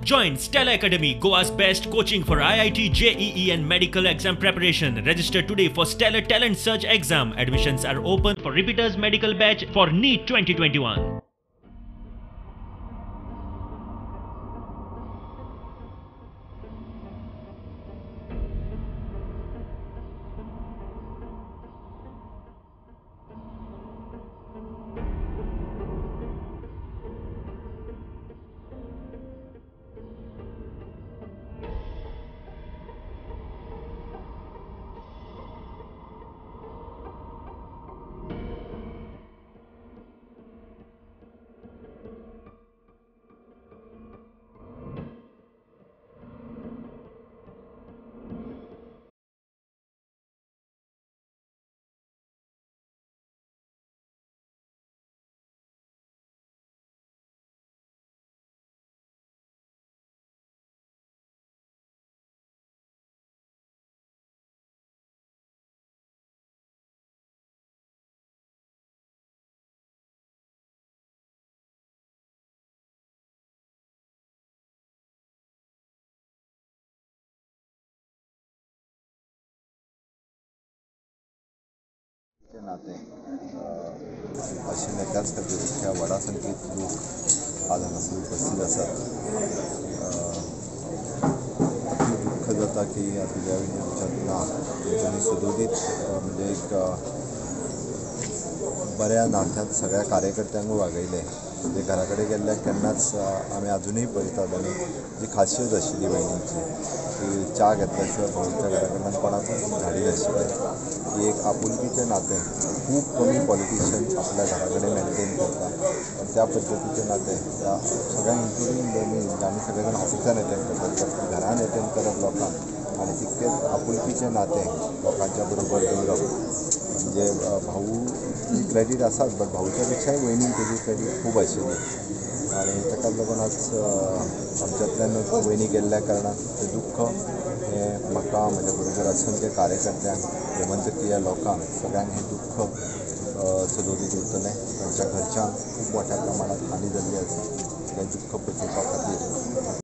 Join Stella Academy, Goa's best coaching for IIT, JEE and medical exam preparation. Register today for Stellar Talent Search exam. Admissions are open for repeaters medical batch for NEET 2021. नाते अशी त्याच खातीर ह्या व्हडा संख्येत लोक आज हांगासर उपस्थित आसात. अति दुःख जाता की तुझ्या विचारना तेंच्यांनी सदोदीत म्हणजे एक बऱ्या नात्यांत सगळ्या कार्यकर्त्यांक वागयले. म्हणजे घरा कडेन गेल्ल्या केन्नाच आमी अजूनही पळयतात आनी जी खासियत आशिल्ली वयनीची की च्या घेतल्या शिवाय भाऊच्या घरा कडल्यान कोणाकूच धाडी नाशिल्ली. ही एक आपुलकीचें नातें खूब कमी पॉलिटिशियन आपल्या घरा कडेन मेंटेन करता. पण त्या पद्दतीचें नातें त्या सगळ्यांक इन्क्लुडींग मी आमी सगळे जाण ऑफिसान एटेंड करतात, घरान एटेंड करप लोकांक आनी तितकेंच आपुलकीचें नातें लोकांच्या बरोबर दवरप. म्हणजे भाऊ ही क्रेडीट आसात, बट भाऊच्या पेक्षाय वयनीक तेजी क्रेडीट खूब आशिल्ली आनी ताकाच लागून आज आमच्यांतल्यान वयनी गेल्ल्या कारणान तें दुख्ख हें म्हाका म्हज्या बरोबर असंख्य कार्यकर्त्यांक गोमंतकीय लोकांक सगळ्यांक हें दुख्ख सदोदीत उरतलें. तांच्या घरच्यांक खूब मोठ्या प्रमाणांत हानी जाल्ली आसा. हें दुख्ख पचोवपा खातीर